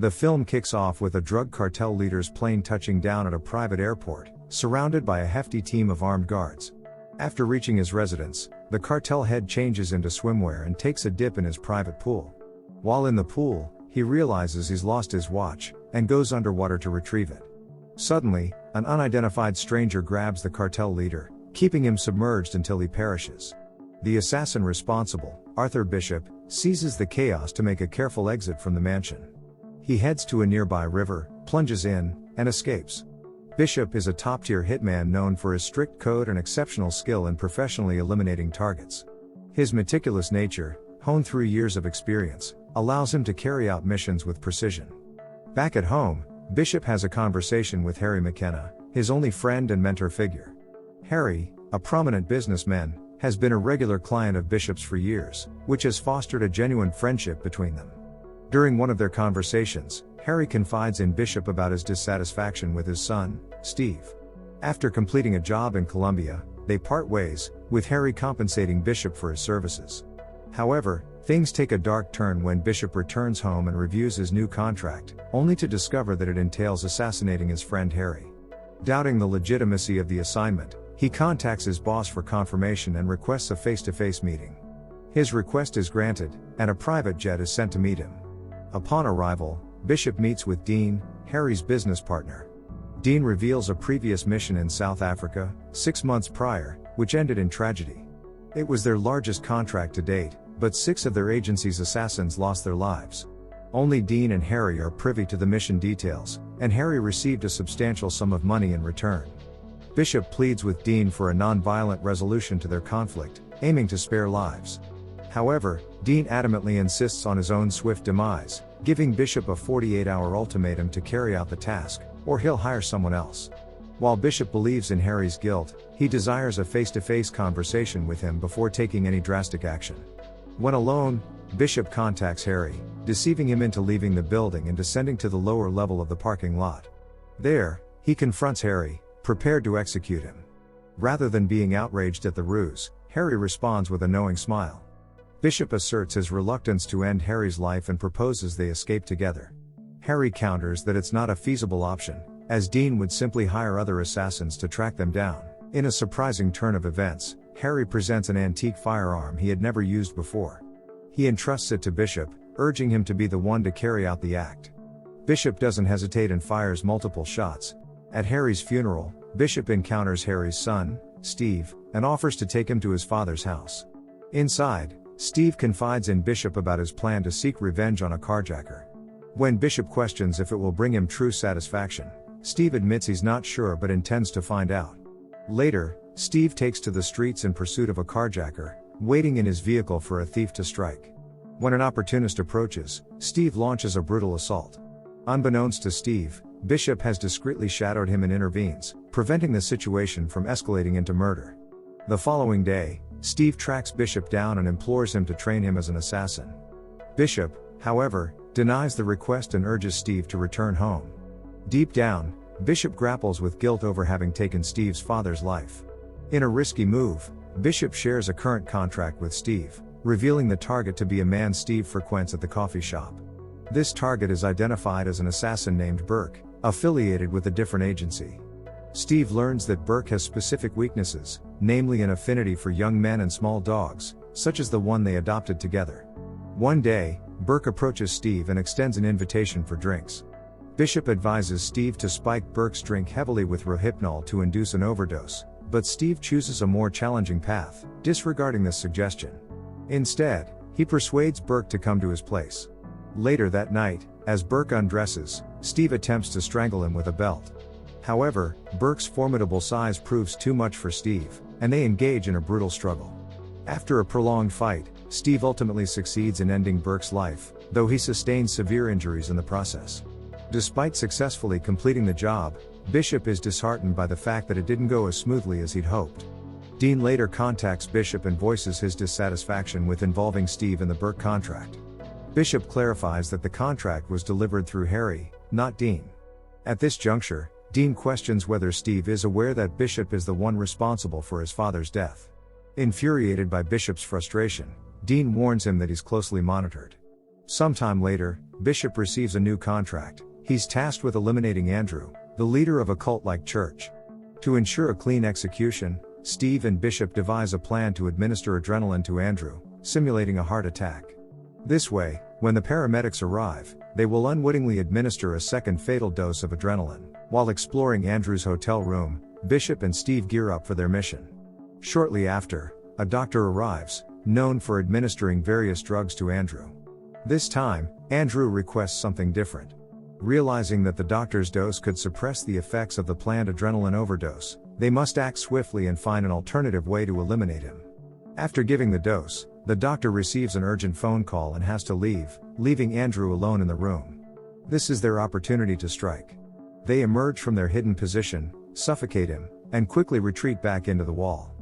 The film kicks off with a drug cartel leader's plane touching down at a private airport, surrounded by a hefty team of armed guards. After reaching his residence, the cartel head changes into swimwear and takes a dip in his private pool. While in the pool, he realizes he's lost his watch, and goes underwater to retrieve it. Suddenly, an unidentified stranger grabs the cartel leader, keeping him submerged until he perishes. The assassin responsible, Arthur Bishop, seizes the chaos to make a careful exit from the mansion. He heads to a nearby river, plunges in, and escapes. Bishop is a top-tier hitman known for his strict code and exceptional skill in professionally eliminating targets. His meticulous nature, honed through years of experience, allows him to carry out missions with precision. Back at home, Bishop has a conversation with Harry McKenna, his only friend and mentor figure. Harry, a prominent businessman, has been a regular client of Bishop's for years, which has fostered a genuine friendship between them. During one of their conversations, Harry confides in Bishop about his dissatisfaction with his son, Steve. After completing a job in Colombia, they part ways, with Harry compensating Bishop for his services. However, things take a dark turn when Bishop returns home and reviews his new contract, only to discover that it entails assassinating his friend Harry. Doubting the legitimacy of the assignment, he contacts his boss for confirmation and requests a face-to-face meeting. His request is granted, and a private jet is sent to meet him. Upon arrival, Bishop meets with Dean, Harry's business partner. Dean reveals a previous mission in South Africa, 6 months prior, which ended in tragedy. It was their largest contract to date, but 6 of their agency's assassins lost their lives. Only Dean and Harry are privy to the mission details, and Harry received a substantial sum of money in return. Bishop pleads with Dean for a non-violent resolution to their conflict, aiming to spare lives. However, Dean adamantly insists on his own swift demise, giving Bishop a 48-hour ultimatum to carry out the task, or he'll hire someone else. While Bishop believes in Harry's guilt, he desires a face-to-face conversation with him before taking any drastic action. When alone, Bishop contacts Harry, deceiving him into leaving the building and descending to the lower level of the parking lot. There, he confronts Harry, prepared to execute him. Rather than being outraged at the ruse, Harry responds with a knowing smile. Bishop asserts his reluctance to end Harry's life and proposes they escape together. Harry counters that it's not a feasible option, as Dean would simply hire other assassins to track them down. In a surprising turn of events, Harry presents an antique firearm he had never used before. He entrusts it to Bishop, urging him to be the one to carry out the act. Bishop doesn't hesitate and fires multiple shots. At Harry's funeral, Bishop encounters Harry's son, Steve, and offers to take him to his father's house. Inside, Steve confides in Bishop about his plan to seek revenge on a carjacker. When Bishop questions if it will bring him true satisfaction, Steve admits he's not sure but intends to find out. Later, Steve takes to the streets in pursuit of a carjacker, waiting in his vehicle for a thief to strike. When an opportunist approaches, Steve launches a brutal assault. Unbeknownst to Steve, Bishop has discreetly shadowed him and intervenes, preventing the situation from escalating into murder. The following day, Steve tracks Bishop down and implores him to train him as an assassin. Bishop, however, denies the request and urges Steve to return home. Deep down, Bishop grapples with guilt over having taken Steve's father's life. In a risky move, Bishop shares a current contract with Steve, revealing the target to be a man Steve frequents at the coffee shop. This target is identified as an assassin named Burke, affiliated with a different agency. Steve learns that Burke has specific weaknesses, namely an affinity for young men and small dogs, such as the one they adopted together. One day, Burke approaches Steve and extends an invitation for drinks. Bishop advises Steve to spike Burke's drink heavily with Rohypnol to induce an overdose, but Steve chooses a more challenging path, disregarding this suggestion. Instead, he persuades Burke to come to his place. Later that night, as Burke undresses, Steve attempts to strangle him with a belt. However, Burke's formidable size proves too much for Steve, and they engage in a brutal struggle. After a prolonged fight, Steve ultimately succeeds in ending Burke's life, though he sustains severe injuries in the process. Despite successfully completing the job, Bishop is disheartened by the fact that it didn't go as smoothly as he'd hoped. Dean later contacts Bishop and voices his dissatisfaction with involving Steve in the Burke contract. Bishop clarifies that the contract was delivered through Harry, not Dean. At this juncture, Dean questions whether Steve is aware that Bishop is the one responsible for his father's death. Infuriated by Bishop's frustration, Dean warns him that he's closely monitored. Sometime later, Bishop receives a new contract. He's tasked with eliminating Andrew, the leader of a cult-like church. To ensure a clean execution, Steve and Bishop devise a plan to administer adrenaline to Andrew, simulating a heart attack. This way, when the paramedics arrive, they will unwittingly administer a second fatal dose of adrenaline. While exploring Andrew's hotel room, Bishop and Steve gear up for their mission. Shortly after, a doctor arrives, known for administering various drugs to Andrew. This time, Andrew requests something different. Realizing that the doctor's dose could suppress the effects of the planned adrenaline overdose, they must act swiftly and find an alternative way to eliminate him. After giving the dose, the doctor receives an urgent phone call and has to leave, leaving Andrew alone in the room. This is their opportunity to strike. They emerge from their hidden position, suffocate him, and quickly retreat back into the wall.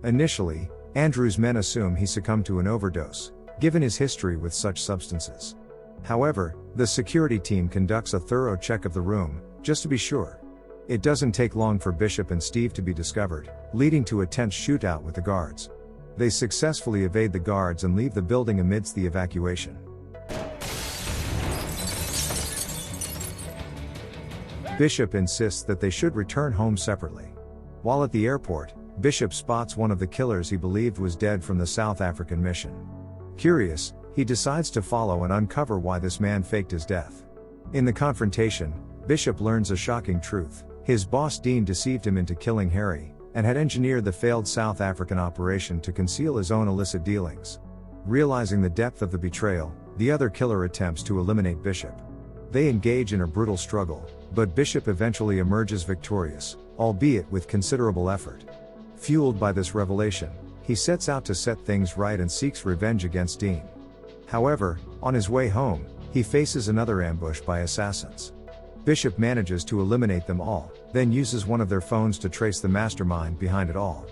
Initially, Andrew's men assume he succumbed to an overdose, given his history with such substances. However, the security team conducts a thorough check of the room, just to be sure. It doesn't take long for Bishop and Steve to be discovered, leading to a tense shootout with the guards. They successfully evade the guards and leave the building amidst the evacuation. Bishop insists that they should return home separately. While at the airport, Bishop spots one of the killers he believed was dead from the South African mission. Curious, he decides to follow and uncover why this man faked his death. In the confrontation, Bishop learns a shocking truth. His boss Dean deceived him into killing Harry, and had engineered the failed South African operation to conceal his own illicit dealings. Realizing the depth of the betrayal, the other killer attempts to eliminate Bishop. They engage in a brutal struggle, but Bishop eventually emerges victorious, albeit with considerable effort. Fueled by this revelation, he sets out to set things right and seeks revenge against Dean. However, on his way home, he faces another ambush by assassins. Bishop manages to eliminate them all, then uses one of their phones to trace the mastermind behind it all.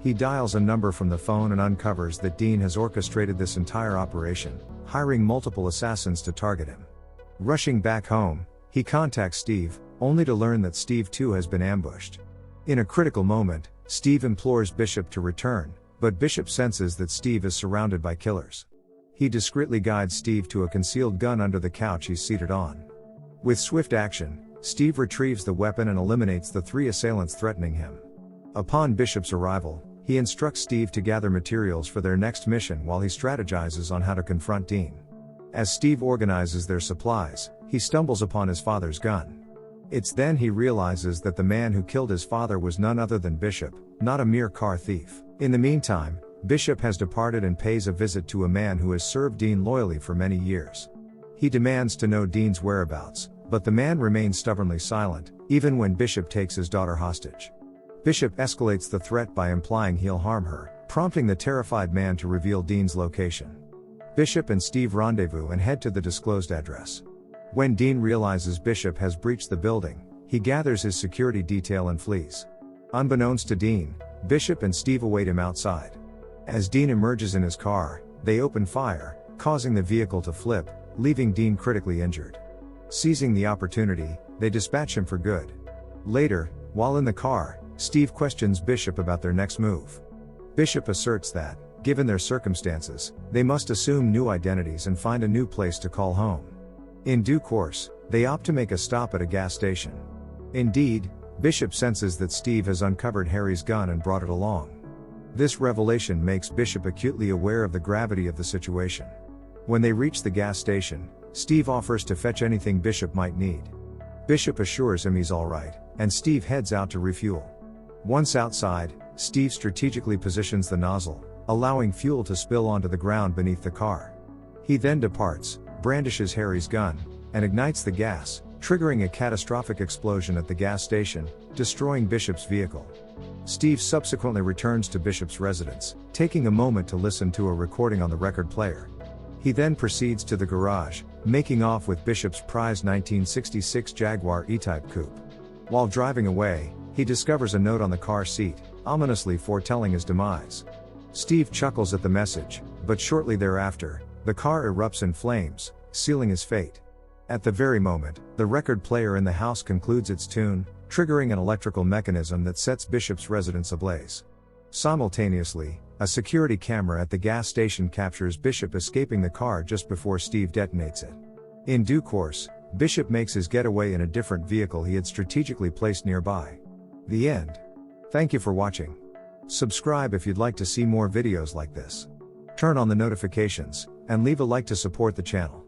He dials a number from the phone and uncovers that Dean has orchestrated this entire operation, hiring multiple assassins to target him. Rushing back home, he contacts Steve, only to learn that Steve too has been ambushed. In a critical moment, Steve implores Bishop to return, but Bishop senses that Steve is surrounded by killers. He discreetly guides Steve to a concealed gun under the couch he's seated on. With swift action, Steve retrieves the weapon and eliminates the 3 assailants threatening him. Upon Bishop's arrival, he instructs Steve to gather materials for their next mission while he strategizes on how to confront Dean. As Steve organizes their supplies, he stumbles upon his father's gun. It's then he realizes that the man who killed his father was none other than Bishop, not a mere car thief. In the meantime, Bishop has departed and pays a visit to a man who has served Dean loyally for many years. He demands to know Dean's whereabouts, but the man remains stubbornly silent, even when Bishop takes his daughter hostage. Bishop escalates the threat by implying he'll harm her, prompting the terrified man to reveal Dean's location. Bishop and Steve rendezvous and head to the disclosed address. When Dean realizes Bishop has breached the building, he gathers his security detail and flees. Unbeknownst to Dean, Bishop and Steve await him outside. As Dean emerges in his car, they open fire, causing the vehicle to flip, leaving Dean critically injured. Seizing the opportunity, they dispatch him for good. Later, while in the car, Steve questions Bishop about their next move. Bishop asserts that, given their circumstances, they must assume new identities and find a new place to call home. In due course, they opt to make a stop at a gas station. Indeed, Bishop senses that Steve has uncovered Harry's gun and brought it along. This revelation makes Bishop acutely aware of the gravity of the situation. When they reach the gas station, Steve offers to fetch anything Bishop might need. Bishop assures him he's alright, and Steve heads out to refuel. Once outside, Steve strategically positions the nozzle, allowing fuel to spill onto the ground beneath the car. He then departs, brandishes Harry's gun, and ignites the gas, triggering a catastrophic explosion at the gas station, destroying Bishop's vehicle. Steve subsequently returns to Bishop's residence, taking a moment to listen to a recording on the record player. He then proceeds to the garage, making off with Bishop's prized 1966 Jaguar E-Type coupe. While driving away, he discovers a note on the car seat, ominously foretelling his demise. Steve chuckles at the message, but shortly thereafter, the car erupts in flames, sealing his fate. At the very moment, the record player in the house concludes its tune, triggering an electrical mechanism that sets Bishop's residence ablaze. Simultaneously, a security camera at the gas station captures Bishop escaping the car just before Steve detonates it. In due course, Bishop makes his getaway in a different vehicle he had strategically placed nearby. The end. Thank you for watching. Subscribe if you'd like to see more videos like this. Turn on the notifications, and leave a like to support the channel.